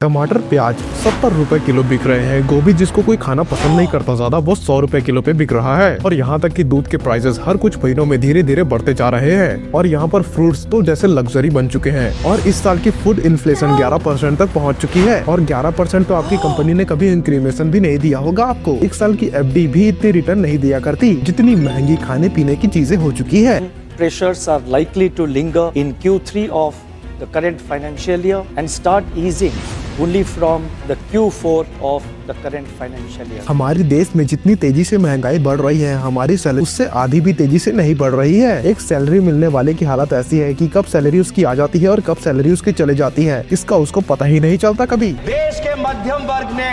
टमाटर प्याज 70 रुपए किलो बिक रहे हैं। गोभी जिसको कोई खाना पसंद नहीं करता ज्यादा, वो 100 रुपए किलो पे बिक रहा है। और यहाँ तक कि दूध के प्राइसेस हर कुछ महीनों में धीरे धीरे बढ़ते जा रहे हैं। और यहाँ पर फ्रूट्स तो जैसे लग्जरी बन चुके हैं। और इस साल की फूड इन्फ्लेशन 11% तक पहुँच चुकी है। और 11% तो आपकी कंपनी ने कभी इंक्रीमेशन भी नहीं दिया होगा आपको। एक साल की FD भी इतनी रिटर्न नहीं दिया करती जितनी महंगी खाने पीने की चीजें हो चुकी है। Pressures are likely to linger in Q3 of the current financial year and start easing only from the Q4 of the current financial year. हमारे देश में जितनी तेजी से महंगाई बढ़ रही है, हमारी सैलरी उससे आधी भी तेजी से नहीं बढ़ रही है। एक सैलरी मिलने वाले की हालत ऐसी है कि कब सैलरी उसकी आ जाती है और कब सैलरी उसकी चले जाती है, इसका उसको पता ही नहीं चलता कभी। देश के मध्यम वर्ग ने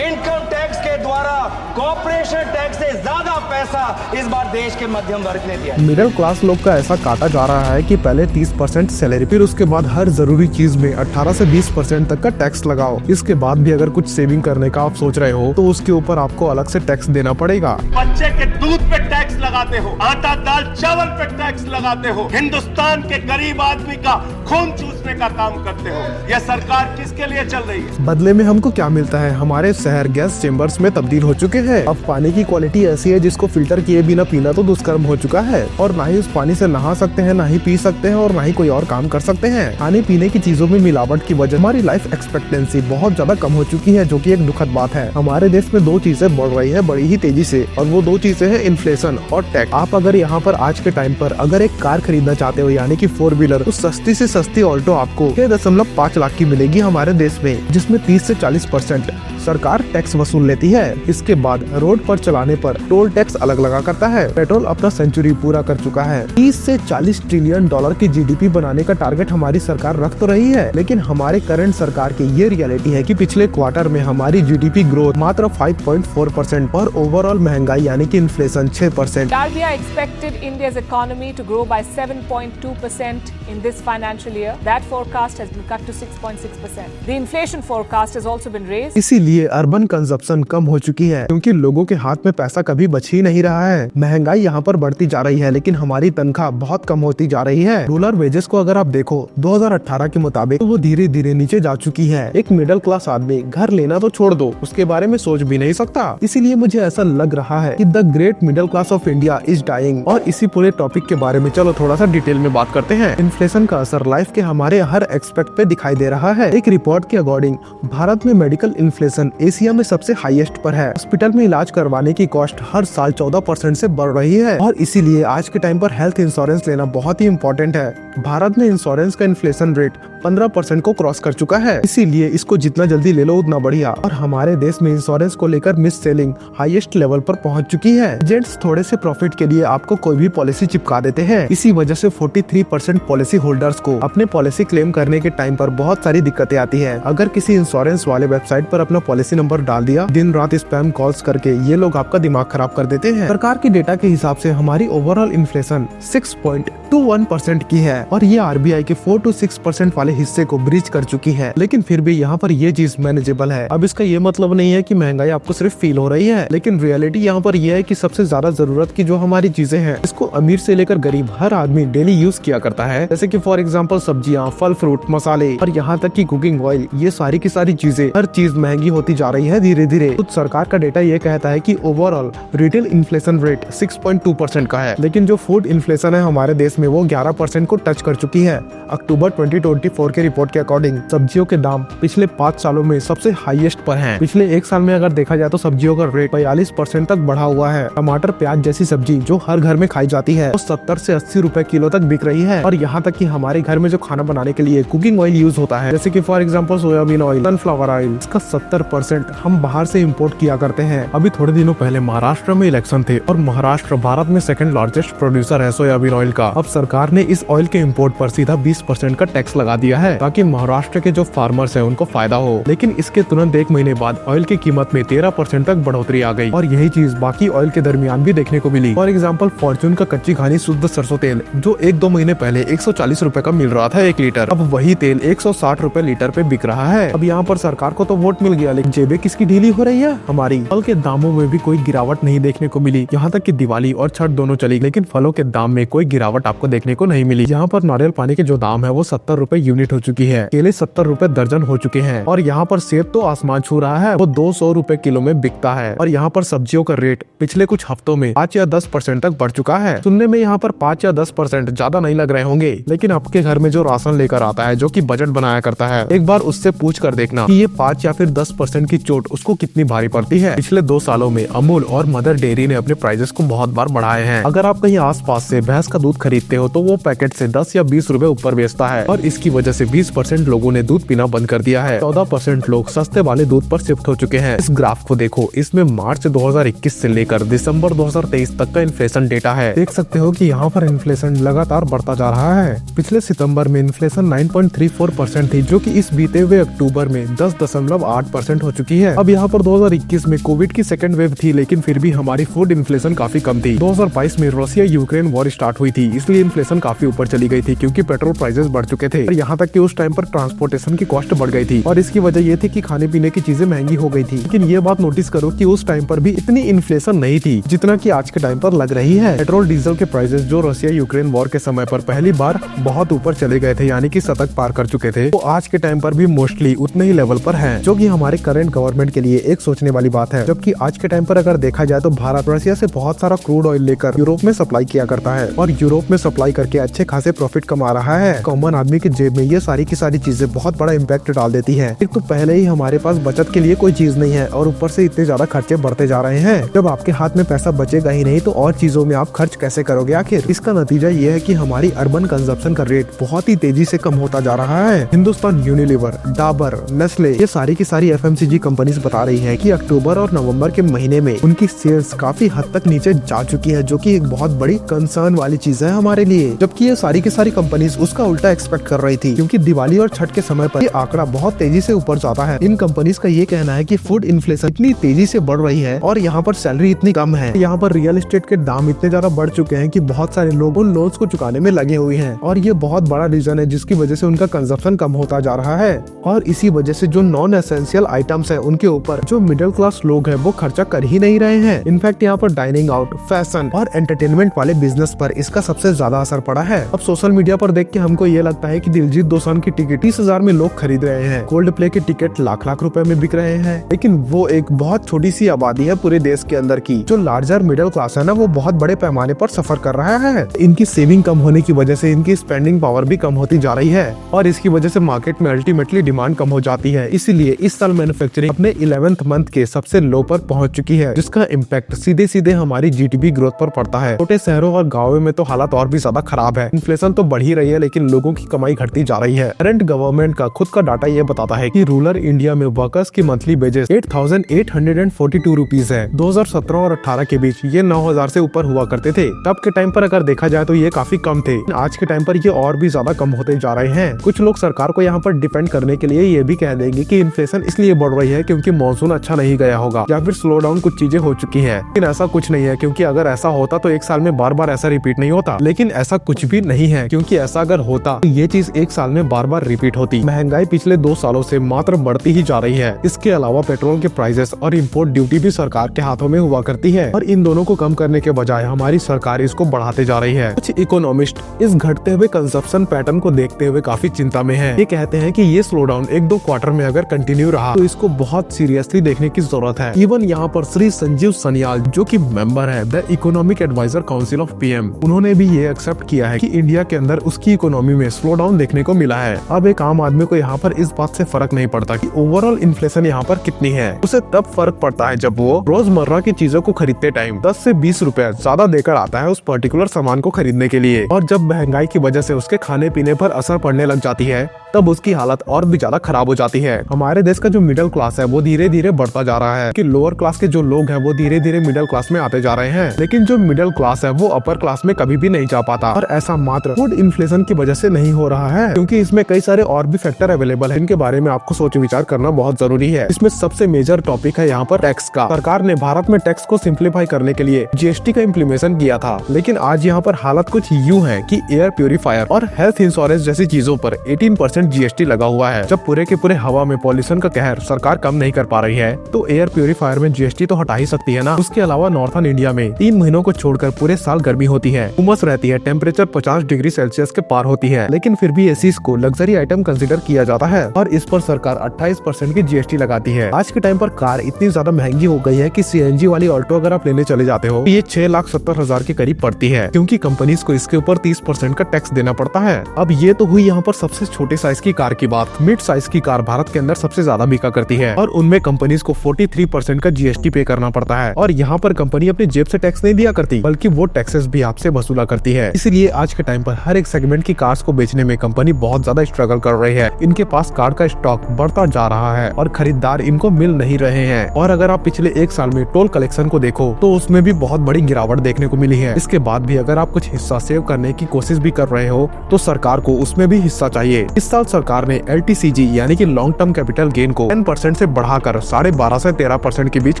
इनकम टैक्स के द्वारा कॉर्पोरेशन टैक्स से ज्यादा पैसा इस बार देश के मध्यम वर्ग ने दिया। मिडिल क्लास लोग का ऐसा काटा जा रहा है कि पहले 30% सैलरी, फिर उसके बाद हर जरूरी चीज में 18 से 20% तक का टैक्स लगाओ। इसके बाद भी अगर कुछ सेविंग करने का आप सोच रहे हो तो उसके ऊपर आपको अलग से टैक्स देना पड़ेगा। बच्चे के दूध पे टैक्स लगाते हो, आटा दाल चावल पे टैक्स लगाते हो, हिंदुस्तान के गरीब आदमी का खून चूसने का काम करते हो। यह सरकार किसके लिए चल रही है? बदले में हमको क्या मिलता है? हमारे शहर गैस चेम्बर्स में तब्दील हो चुके हैं। अब पानी की क्वालिटी ऐसी है जिसको फिल्टर किए बिना पीना तो दुष्कर्म हो चुका है। और ना ही उस पानी से नहा सकते हैं, ना ही पी सकते हैं, और ना ही कोई और काम कर सकते हैं। खाने पीने की चीजों में मिलावट की वजह हमारी लाइफ एक्सपेक्टेंसी बहुत ज्यादा कम हो चुकी है, जो कि एक दुखद बात है। हमारे देश में दो चीजें बढ़ रही है बड़ी ही तेजी से, और वो दो चीजें हैं इन्फ्लेशन और टैक्स। आप अगर यहाँ पर आज के टाइम पर अगर एक कार खरीदना चाहते हो, यानी कि 4 व्हीलर, तो सस्ती से सस्ती ऑल्टो आपको 6.5 लाख की मिलेगी हमारे देश में, जिसमें 30 से 40% सरकार टैक्स वसूल लेती है। इसके बाद रोड पर चलाने पर टोल टैक्स अलग लगा करता है। पेट्रोल अपना सेंचुरी पूरा कर चुका है। 30 से 40 ट्रिलियन डॉलर की GDP बनाने का टारगेट हमारी सरकार रख तो रही है, लेकिन हमारे करंट सरकार की ये रियलिटी है कि पिछले क्वार्टर में हमारी GDP ग्रोथ मात्र 5.4% और ओवरऑल महंगाई यानी कि inflation 6%। RBI expected India's economy to grow by 7.2% in this financial year. That forecast has been cut to 6.6%. The inflation forecast has also been raised. इसीलिए अर्बन कंजप्शन कम हो चुकी है, क्योंकि लोगों के हाथ में पैसा कभी बच ही नहीं रहा है। महंगाई यहाँ पर बढ़ती जा रही है, लेकिन हमारी तनख्वाह बहुत कम होती जा रही है। रूरल वेजेस को अगर आप देखो 2018 के मुताबिक, तो वो धीरे धीरे नीचे जा चुकी है। एक मिडिल क्लास आदमी घर लेना तो छोड़ दो, उसके बारे में सोच भी नहीं सकता। इसीलिए मुझे ऐसा लग रहा है कि the great middle class of India is dying. और इसी पूरे टॉपिक के बारे में चलो थोड़ा सा डिटेल में बात करते हैं। इन्फ्लेशन का असर लाइफ के हमारे हर एक्सपेक्ट पे दिखाई दे रहा है। एक रिपोर्ट के अकॉर्डिंग भारत में मेडिकल इन्फ्लेशन एशिया में सबसे हाईएस्ट पर है। हॉस्पिटल में इलाज करवाने की कॉस्ट हर साल 14% से बढ़ रही है, और इसीलिए आज के टाइम पर हेल्थ इंश्योरेंस लेना बहुत ही इम्पोर्टेंट है। भारत में इंश्योरेंस का इन्फ्लेशन रेट 15% को क्रॉस कर चुका है, इसीलिए इसको जितना जल्दी ले लो उतना बढ़िया। और हमारे देश में इंश्योरेंस को लेकर मिस सेलिंग हाईएस्ट लेवल पर पहुंच चुकी है। एजेंट्स थोड़े से प्रॉफिट के लिए आपको कोई भी पॉलिसी चिपका देते हैं। इसी वजह से 43% पॉलिसी होल्डर्स को अपने पॉलिसी क्लेम करने के टाइम पर बहुत सारी दिक्कतें आती है। अगर किसी इंश्योरेंस वाले वेबसाइट पर अपना पॉलिसी नंबर डाल दिया, दिन रात स्पैम कॉल्स करके ये लोग आपका दिमाग खराब कर देते हैं। सरकार के डेटा के हिसाब से हमारी ओवरऑल इन्फ्लेशन 6.21% की है, और ये RBI के 4 to 6% वाले हिस्से को ब्रीच कर चुकी है। लेकिन फिर भी यहाँ पर ये चीज मैनेजेबल है। अब इसका ये मतलब नहीं है कि महंगाई आपको सिर्फ फील हो रही है, लेकिन रियलिटी यहाँ पर यह है कि सबसे ज्यादा जरूरत की जो हमारी चीजें हैं, इसको अमीर से लेकर गरीब हर आदमी डेली यूज किया करता है। जैसे कि फॉर एग्जाम्पल सब्जियां, फल फ्रूट, मसाले, और यहाँ तक की कुकिंग ऑयल, ये सारी की सारी चीजें, हर चीज महंगी होती जा रही है धीरे धीरे। खुद सरकार का डेटा ये कहता है कि ओवरऑल रिटेल इन्फ्लेशन रेट 6.2% का है, लेकिन जो फूड इन्फ्लेशन है हमारे देश में वो 11% को टच कर चुकी है। अक्टूबर 2024 के रिपोर्ट के अकॉर्डिंग सब्जियों के दाम पिछले 5 सालों में सबसे हाईएस्ट पर हैं। पिछले 1 साल में अगर देखा जाए तो सब्जियों का रेट 42% तक बढ़ा हुआ है। टमाटर प्याज जैसी सब्जी जो हर घर में खाई जाती है वो 70 से 80 रुपए किलो तक बिक रही है। और यहाँ तक कि हमारे घर में जो खाना बनाने के लिए कुकिंग ऑयल यूज होता है, जैसे कि for example soybean oil, sunflower oil, इसका 70% हम बाहर से इम्पोर्ट किया करते हैं। अभी थोड़े दिनों पहले महाराष्ट्र में इलेक्शन थे, और महाराष्ट्र भारत में सेकंड लार्जेस्ट प्रोड्यूसर है सोयाबीन ऑयल का। अब सरकार ने इस ऑयल के इम्पोर्ट पर सीधा 20% का टैक्स लगा दिया है, ताकि महाराष्ट्र के जो फार्मर्स हैं उनको फायदा हो। लेकिन इसके तुरंत 1 महीने बाद ऑयल की कीमत में 13% तक बढ़ोतरी आ गई, और यही चीज बाकी ऑयल के दरमियान भी देखने को मिली। फॉर एग्जाम्पल फॉर्चून का कच्ची घानी शुद्ध सरसों तेल, जो 1-2 महीने पहले 140 रुपए का मिल रहा था 1 लीटर, अब वही तेल 160 रुपए लीटर पे बिक रहा है। अब यहाँ पर सरकार को तो वोट मिल गया, लेकिन जेबें किसकी ढीली हो रही है हमारी। फल के दामों में भी कोई गिरावट नहीं देखने को मिली। यहाँ तक कि दिवाली और छठ दोनों चली, लेकिन फलों के दाम में कोई गिरावट आपको आपको देखने को नहीं मिली। यहाँ पर नारियल पानी के जो दाम है वो 70 रुपए यूनिट हो चुकी है। केले 70 रुपए दर्जन हो चुके हैं और यहाँ पर सेब तो आसमान छू रहा है, वो 200 रुपए किलो में बिकता है। और यहाँ पर सब्जियों का रेट पिछले कुछ हफ्तों में 5 या 10% तक बढ़ चुका है। सुनने में यहाँ पर 5 या 10% ज्यादा नहीं लग रहे होंगे, लेकिन आपके घर में जो राशन लेकर आता है, जो कि बजट बनाया करता है, एक बार उससे पूछ कर देखना कि ये 5 या फिर 10% की चोट उसको कितनी भारी पड़ती है। पिछले 2 सालों में अमूल और मदर डेयरी ने अपने प्राइसेस को बहुत बार बढ़ाए हैं। अगर आप कहीं आसपास से भैंस का दूध खरीदते हो तो वो पैकेट से 10 या 20 रुपए ऊपर बेचता है और इसकी वजह से 20% लोगों ने दूध पीना बंद कर दिया है। 14% लोग सस्ते वाले दूध पर शिफ्ट हो चुके हैं। इस ग्राफ को देखो, इसमें मार्च 2021 से लेकर दिसंबर 2023 तक का इन्फ्लेशन डेटा है। देख सकते हो कि यहाँ पर इन्फ्लेशन लगातार बढ़ता जा रहा है। पिछले सितंबर में इन्फ्लेशन 9.34% थी, जो कि इस बीते हुए अक्टूबर में 10.8% हो चुकी है। अब यहाँ पर 2021 में कोविड की सेकेंड वेव थी, लेकिन फिर भी हमारी फूड इन्फ्लेशन काफी कम थी। 2022 में रशिया यूक्रेन वॉर स्टार्ट हुई थी, इसलिए इन्फ्लेशन काफी ऊपर चली गई थी क्योंकि पेट्रोल प्राइसेस बढ़ चुके थे और यहाँ तक कि उस टाइम पर ट्रांसपोर्टेशन की कॉस्ट बढ़ गई थी और इसकी वजह ये थी कि खाने पीने की चीजें महंगी हो गई थी। लेकिन ये बात नोटिस करो कि उस टाइम पर भी इतनी इन्फ्लेशन नहीं थी जितना कि आज के टाइम पर लग रही है। पेट्रोल डीजल के प्राइसेस जो रशिया यूक्रेन वॉर के समय पर पहली बार बहुत ऊपर चले गए थे, यानी कि शतक पार कर चुके थे, तो आज के टाइम पर भी मोस्टली उतने ही लेवल पर है, जो कि हमारे करंट गवर्नमेंट के लिए एक सोचने वाली बात है। जबकि आज के टाइम पर अगर देखा जाए तो भारत रशिया से बहुत सारा क्रूड ऑयल लेकर यूरोप में सप्लाई किया करता है और यूरोप में सप्लाई करके अच्छे खासे प्रॉफिट कमा रहा है। कॉमन आदमी के जेब में ये सारी की सारी चीजें बहुत बड़ा इम्पैक्ट डाल देती है। एक तो पहले ही हमारे पास बचत के लिए कोई चीज नहीं है और ऊपर से इतने ज्यादा खर्चे बढ़ते जा रहे हैं। जब आपके हाथ में पैसा बचेगा ही नहीं तो और चीजों में आप खर्च कैसे करोगे आखिर? इसका नतीजा ये है कि हमारी अर्बन कंजप्शन का रेट बहुत ही तेजी से कम होता जा रहा है। हिंदुस्तान यूनिलीवर, डाबर, नेस्ले, ये सारी की सारी FMCG कंपनीज बता रही है कि अक्टूबर और नवंबर के महीने में उनकी सेल्स काफी हद तक नीचे जा चुकी है, जो कि एक बहुत बड़ी कंसर्न वाली चीज है हमारे लिए। जबकि ये सारी की सारी कंपनीज उसका उल्टा एक्सपेक्ट कर रही थी, क्योंकि दिवाली और छठ के समय पर ये आंकड़ा बहुत तेजी से ऊपर जाता है। इन कंपनीज का ये कहना है कि फूड इन्फ्लेशन इतनी तेजी से बढ़ रही है और यहाँ पर सैलरी इतनी कम है, यहाँ पर रियल एस्टेट के दाम इतने ज्यादा बढ़ चुके हैं कि बहुत सारे लोग उन लोन्स को चुकाने में लगे हुए हैं और ये बहुत बड़ा रीजन है जिसकी वजह से उनका कंजप्शन कम होता जा रहा है। और इसी वजह से जो नॉन एसेंशियल आइटम्स है उनके ऊपर जो मिडिल क्लास लोग है वो खर्चा कर ही नहीं रहे हैं। इनफैक्ट यहाँ पर डाइनिंग आउट, फैशन और एंटरटेनमेंट वाले बिजनेस पर इसका सबसे ज्यादा असर पड़ा है। अब सोशल मीडिया पर देख के हमको ये लगता है कि दिलजीत दोसांझ की टिकट 30,000 में लोग खरीद रहे हैं, कोल्ड प्ले की टिकट लाख लाख रुपए में बिक रहे हैं, लेकिन वो एक बहुत छोटी सी आबादी है पूरे देश के अंदर की। जो लार्जर मिडिल क्लास है ना, वो बहुत बड़े पैमाने पर सफर कर रहा है। इनकी सेविंग कम होने की वजह से इनकी स्पेंडिंग पावर भी कम होती जा रही है और इसकी वजह से मार्केट में अल्टीमेटली डिमांड कम हो जाती है। इसीलिए इस साल मैन्युफैक्चरिंग अपने 11th मंथ के सबसे लो पर पहुंच चुकी है, जिसका इम्पैक्ट सीधे सीधे हमारी GDP ग्रोथ पर पड़ता है। छोटे शहरों और गाँवों में तो हालत और भी ज्यादा खराब है। इन्फ्लेशन तो बढ़ ही रही है लेकिन लोगों की कमाई घटती जा रही है। करंट गवर्नमेंट का खुद का डाटा ये बताता है कि रूरल इंडिया में वर्कर्स की मंथली वेजेस 8,842 रुपीज है। 2017 और 18 के बीच ये 9,000 से ऊपर हुआ करते थे। तब के टाइम पर अगर देखा जाए तो ये काफी कम थे। आज के टाइम पर ये और भी ज्यादा कम होते जा रहे हैं। कुछ लोग सरकार को यहाँ पर डिपेंड करने के लिए ये भी कह देंगे कि इन्फ्लेशन इसलिए बढ़ रही है क्योंकि मॉनसून अच्छा नहीं गया होगा या फिर स्लो डाउन कुछ चीजें हो चुकी है। लेकिन ऐसा कुछ नहीं है, क्योंकि अगर ऐसा होता तो एक साल में बार बार ऐसा रिपीट नहीं होता। लेकिन ऐसा कुछ भी नहीं है, क्योंकि ऐसा अगर होता तो ये चीज एक साल में बार बार रिपीट होती। महंगाई पिछले 2 सालों से मात्र बढ़ती ही जा रही है। इसके अलावा पेट्रोल के प्राइसेस और इम्पोर्ट ड्यूटी भी सरकार के हाथों में हुआ करती है और इन दोनों को कम करने के बजाय हमारी सरकार इसको बढ़ाते जा रही है। कुछ इकोनॉमिस्ट इस घटते हुए कंजप्शन पैटर्न को देखते हुए काफी चिंता में है। ये कहते हैं कि ये स्लो डाउन 1-2 क्वार्टर में अगर कंटिन्यू रहा तो इसको बहुत सीरियसली देखने की जरूरत है। इवन यहाँ पर श्री संजीव सनियाल, जो कि मेंबर है the economic adviser council of PM, उन्होंने भी ये एक्सेप्ट किया है कि इंडिया के अंदर उसकी इकोनॉमी में स्लो डाउन देखने को मिला है। अब एक आम आदमी को यहाँ पर इस बात से फर्क नहीं पड़ता कि ओवरऑल इन्फ्लेशन यहाँ पर कितनी है। उसे तब फर्क पड़ता है जब वो रोजमर्रा की चीजों को खरीदते टाइम 10 से 20 रुपए ज्यादा देकर आता है उस पर्टिकुलर सामान को खरीदने के लिए, और जब महंगाई की वजह से उसके खाने पीने पर असर पड़ने लग जाती है तब उसकी हालत और भी ज्यादा खराब हो जाती है। हमारे देश का जो मिडिल क्लास है वो धीरे धीरे बढ़ता जा रहा है कि लोअर क्लास के जो लोग हैं वो धीरे धीरे मिडिल क्लास में आते जा रहे हैं, लेकिन जो मिडिल क्लास है वो अपर क्लास में कभी भी नहीं जा पाता। और ऐसा मात्र फूड इन्फ्लेशन की वजह से नहीं हो रहा है, क्योंकि इसमें कई सारे और भी फैक्टर अवेलेबल है। इनके बारे में आपको सोच विचार करना बहुत जरूरी है। इसमें सबसे मेजर टॉपिक है यहाँ पर टैक्स का। सरकार ने भारत में टैक्स को सिंप्लीफाई करने के लिए GST का इम्प्लीमेशन किया था, लेकिन आज यहाँ पर हालत कुछ यूँ है कि एयर प्यूरिफायर और हेल्थ इंश्योरेंस जैसी चीजों पर 18% 30% GST लगा हुआ है। जब पूरे के पूरे हवा में पॉल्यूशन का कहर सरकार कम नहीं कर पा रही है तो एयर प्यूरिफायर में GST तो हटा ही सकती है ना। उसके अलावा नॉर्थन इंडिया में 3 महीनों को छोड़कर पूरे साल गर्मी होती है, उमस रहती है, टेम्परेचर 50 डिग्री सेल्सियस के पार होती है, लेकिन फिर भी एसीज को लग्जरी आइटम कंसिडर किया जाता है और इस पर सरकार 28% की GST लगाती है। आज के टाइम पर कार इतनी ज्यादा महंगी हो गई है कि CNG वाली ऑल्टो अगर आप लेने चले जाते हो ये 6,70,000 के करीब पड़ती है, क्योंकि कंपनीज को इसके ऊपर 30% का टैक्स देना पड़ता है। अब ये तो हुई यहाँ पर सबसे छोटे साइज की कार की बात। मिड साइज की कार भारत के अंदर सबसे ज्यादा बिका करती है और उनमें कंपनीज को 43% का GST पे करना पड़ता है और यहाँ पर कंपनी अपनी जेब से टैक्स नहीं दिया करती बल्कि वो टैक्सेस भी आपसे वसूला करती है। इसलिए आज के टाइम पर हर एक सेगमेंट की कार्स को बेचने में कंपनी बहुत ज्यादा स्ट्रगल कर रही है। इनके पास कार का स्टॉक बढ़ता जा रहा है और खरीदार इनको मिल नहीं रहे हैं। और अगर आप पिछले 1 साल में टोल कलेक्शन को देखो तो उसमें भी बहुत बड़ी गिरावट देखने को मिली है। इसके बाद भी अगर आप कुछ हिस्सा सेव करने की कोशिश भी कर रहे हो तो सरकार को उसमें भी हिस्सा चाहिए। इस साल सरकार ने LTCG यानी कि लॉन्ग टर्म कैपिटल गेन को 10% से बढ़ाकर 12.5 से 13% के बीच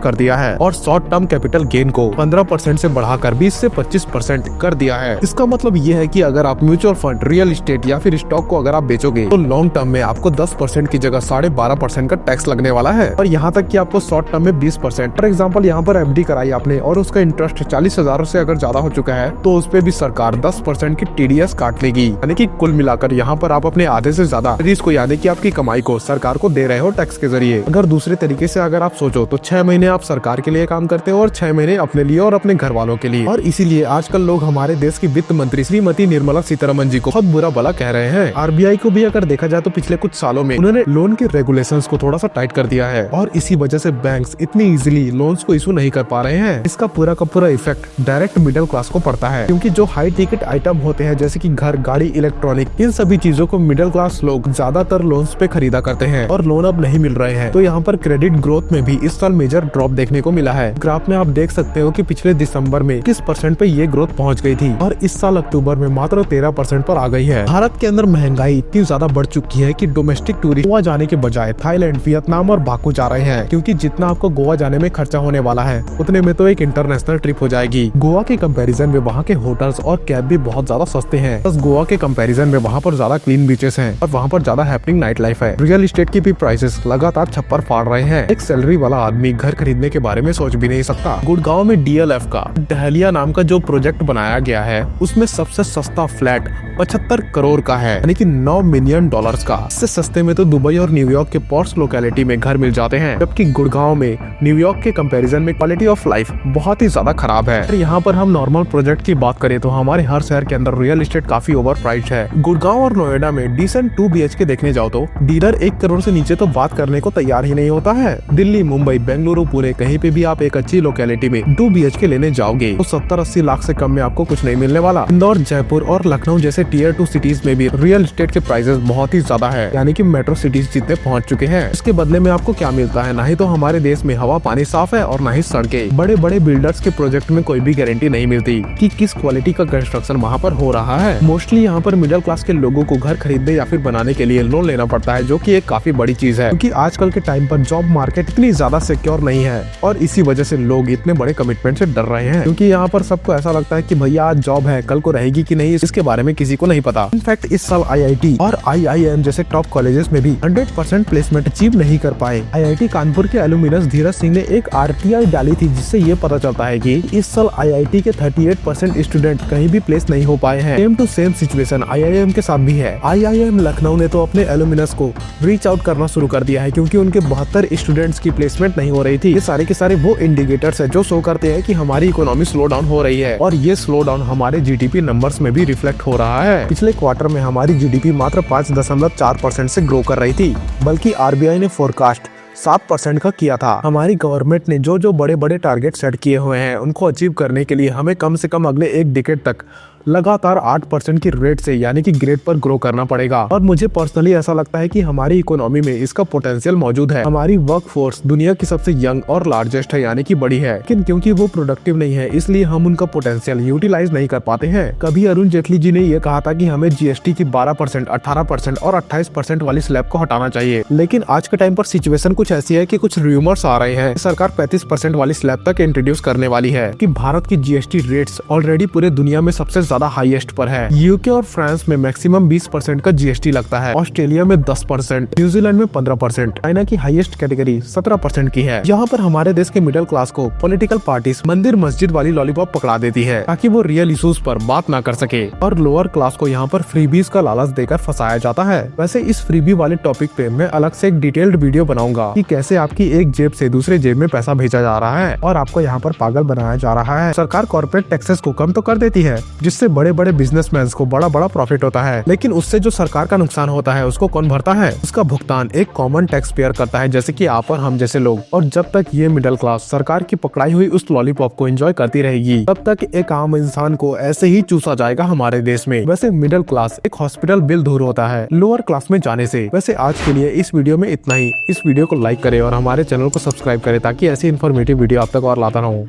कर दिया है और शॉर्ट टर्म कैपिटल गेन को 15% से बढ़ाकर 20 से 25% कर दिया है। इसका मतलब ये है कि अगर आप म्यूचुअल फंड, रियल एस्टेट या फिर स्टॉक को अगर आप बेचोगे तो लॉन्ग टर्म में आपको 10% की जगह 12.5% का टैक्स लगने वाला है और यहाँ तक कि आपको शॉर्ट टर्म में 20%। फॉर एग्जाम्पल यहाँ पर FD कराई आपने और उसका इंटरेस्ट 40,000 से अगर ज्यादा हो चुका है तो उस पे भी सरकार 10% की TDS काट लेगी, यानी कि कुल मिलाकर यहाँ पर आप अपने आधे से ज्यादा को यानी कि आपकी कमाई को सरकार को दे रहे हो टैक्स के जरिए। अगर दूसरे तरीके से अगर आप सोचो तो 6 महीने आप सरकार के लिए काम करते हो और 6 महीने अपने लिए और अपने घर वालों के लिए। और इसीलिए आजकल लोग हमारे देश की वित्त मंत्री श्रीमती निर्मला सीतारमन जी को बहुत बुरा भला कह रहे हैं। RBI को भी अगर देखा जाए तो पिछले कुछ सालों में उन्होंने लोन के रेगुलेशंस को थोड़ा सा टाइट कर दिया है और इसी वजह से बैंक्स इतनी इजीली लोन्स को इशू नहीं कर पा रहे हैं। इसका पूरा का पूरा इफेक्ट डायरेक्ट मिडिल क्लास को पड़ता है, क्योंकि जो हाई टिकट आइटम होते हैं जैसे कि घर, गाड़ी, इलेक्ट्रॉनिक, इन सभी चीजों को मिडिल क्लास लोग ज्यादातर लोन्स पे खरीदा करते हैं और लोन अब नहीं मिल रहे हैं। तो यहाँ पर क्रेडिट ग्रोथ में भी इस साल मेजर ड्रॉप देखने को मिला है। ग्राफ में आप देख सकते हो कि पिछले दिसंबर में 21% पे ये ग्रोथ पहुँच गई थी और इस साल अक्टूबर में मात्र 13% पर आ गई है। भारत के अंदर महंगाई इतनी ज्यादा बढ़ चुकी है कि डोमेस्टिक टूरिस्ट गोवा जाने के बजाय थाईलैंड, वियतनाम और बाकू जा रहे हैं, क्योंकि जितना आपको गोवा जाने में खर्चा होने वाला है उतने में तो एक इंटरनेशनल ट्रिप हो जाएगी। गोवा के कंपैरिजन में वहाँ के होटल्स और कैब भी बहुत ज्यादा सस्ते हैं। बस गोवा के कंपैरिजन में वहाँ पर ज्यादा क्लीन बीचेस हैं और वहाँ पर ज्यादा हैपनिंग नाइट लाइफ है। रियल एस्टेट की भी प्राइसेस लगातार छप्पर फाड़ रहे हैं। एक सैलरी वाला आदमी घर खरीदने के बारे में सोच भी नहीं सकता। गुड़गांव में DLF का डहलिया नाम का जो प्रोजेक्ट बनाया गया है उसमें सबसे सस्ता फ्लैट 75 करोड़ का है, यानी कि $9 मिलियन का। इससे सस्ते में तो दुबई और न्यूयॉर्क के पॉर्ट्स लोकेलिटी में घर मिल जाते हैं, जबकि गुड़गांव में न्यूयॉर्क के कंपैरिजन में क्वालिटी ऑफ लाइफ बहुत ही ज्यादा खराब है। यहाँ पर हम नॉर्मल प्रोजेक्ट की बात करें तो हमारे हर शहर के अंदर रियल एस्टेट काफी ओवर प्राइस्ड है। गुड़गांव और नोएडा में डिसेंट 2 BHK देखने जाओ तो डीलर 1 करोड़ से नीचे तो बात करने को तैयार ही नहीं होता है। दिल्ली, मुंबई, बेंगलुरु, पुणे कहीं पे भी आप एक अच्छी लोकेलिटी में 2 BHK लेने जाओगे तो 70-80 लाख से कम में आपको कुछ नहीं मिलने वाला। इंदौर, जयपुर और लखनऊ जैसे टियर 2 सिटीज में भी रियल एस्टेट के प्राइसेस बहुत ही ज्यादा है, यानी कि मेट्रो सिटीज जितने पहुंच चुके हैं। इसके बदले में आपको क्या मिलता है? ना ही तो हमारे देश में हवा पानी साफ है और ना ही सड़कें। बड़े बड़े बिल्डर्स के प्रोजेक्ट में कोई भी गारंटी नहीं मिलती कि किस क्वालिटी का कंस्ट्रक्शन वहाँ पर हो रहा है। मोस्टली यहाँ पर मिडिल क्लास के लोगों को घर खरीदने या फिर बनाने के लिए लोन लेना पड़ता है, जो कि एक काफी बड़ी चीज है, क्योंकि आजकल के टाइम पर जॉब मार्केट इतनी ज्यादा सिक्योर नहीं है और इसी वजह से लोग इतने बड़े कमिटमेंट से डर रहे हैं, क्योंकि यहाँ पर सबको ऐसा लगता है कि भैया आज जॉब है, कल को रहेगी कि नहीं इसके बारे में किसी को नहीं पता। इनफैक्ट इस साल IIT और IIM जैसे टॉप कॉलेजेस में भी 100% प्लेसमेंट अचीव नहीं कर पाए। IIT कानपुर के एलुमिनस धीरज सिंह ने एक RTI डाली थी, जिससे ये पता चलता है कि इस साल IIT के 38% स्टूडेंट कहीं भी प्लेस नहीं हो पाए हैं। Same to same situation IIM के साथ भी है। IIM लखनऊ ने तो अपने एलुमिनस को रीच आउट करना शुरू कर दिया है, क्योंकि उनके 72 स्टूडेंट्स की प्लेसमेंट नहीं हो रही थी। ये सारे के सारे वो इंडिकेटर्स है जो शो करते हैं कि हमारी इकोनॉमी स्लो डाउन हो रही है और ये स्लो डाउन हमारे GDP नंबर्स में भी रिफ्लेक्ट हो रहा है। पिछले क्वार्टर में हमारी GDP मात्र 5.4% से ग्रो कर रही थी, बल्कि RBI ने फोरकास्ट 7% का किया था। हमारी गवर्नमेंट ने जो बड़े बड़े टारगेट सेट किए हुए हैं उनको अचीव करने के लिए हमें कम से कम अगले 1 डिकेड तक लगातार 8% की रेट से यानी कि ग्रेड पर ग्रो करना पड़ेगा। और मुझे पर्सनली ऐसा लगता है कि हमारी इकोनॉमी में इसका पोटेंशियल मौजूद है। हमारी वर्क फोर्स दुनिया की सबसे यंग और लार्जेस्ट है, यानी कि बड़ी है, लेकिन क्योंकि वो प्रोडक्टिव नहीं है इसलिए हम उनका पोटेंशियल यूटिलाइज नहीं कर पाते हैं। कभी अरुण जेटली जी ने ये कहा था कि हमें GST की 12%, 18% और 28% वाली स्लैब को हटाना चाहिए, लेकिन आज के टाइम पर सिचुएशन कुछ ऐसी है कि कुछ रूमर्स आ रहे हैं सरकार 35% वाली स्लैब तक इंट्रोड्यूस करने वाली है, कि भारत की GST रेट्स ऑलरेडी पूरे दुनिया में सबसे ज्यादा हाईएस्ट पर है। यूके और फ्रांस में मैक्सिमम 20% का जीएसटी लगता है, ऑस्ट्रेलिया में 10%, न्यूजीलैंड में 15%, चाइना की हाईएस्ट कैटेगरी 17% की है। यहाँ पर हमारे देश के मिडिल क्लास को पॉलिटिकल पार्टीज मंदिर मस्जिद वाली लॉलीपॉप पकड़ा देती है ताकि वो रियल इश्यूज पर बात ना कर सके, और लोअर क्लास को यहाँ पर फ्रीबीज का लालच देकर फंसाया जाता है। वैसे इस फ्रीबी वाले टॉपिक पे मैं अलग से एक डिटेल्ड वीडियो बनाऊंगा कि कैसे आपकी एक जेब से दूसरे जेब में पैसा भेजा जा रहा है और आपको यहाँ पर पागल बनाया जा रहा है। सरकार कॉर्पोरेट टैक्सेस को कम तो कर देती है, जिससे बड़े बड़े बिजनेसमैन को बड़ा बड़ा प्रॉफिट होता है, लेकिन उससे जो सरकार का नुकसान होता है उसको कौन भरता है? उसका भुगतान एक कॉमन टैक्स पेयर करता है, जैसे कि आप और हम जैसे लोग। और जब तक ये मिडिल क्लास सरकार की पकड़ाई हुई उस लॉलीपॉप को एंजॉय करती रहेगी, तब तक एक आम इंसान को ऐसे ही चूसा जाएगा हमारे देश में। वैसे मिडिल क्लास एक हॉस्पिटल बिल दूर होता है लोअर क्लास में जाने से। वैसे आज के लिए इस वीडियो में इतना ही। इस वीडियो को लाइक करें और हमारे चैनल को सब्सक्राइब करें ताकि ऐसी इन्फॉर्मेटिव वीडियो आप तक और लाता रहूं।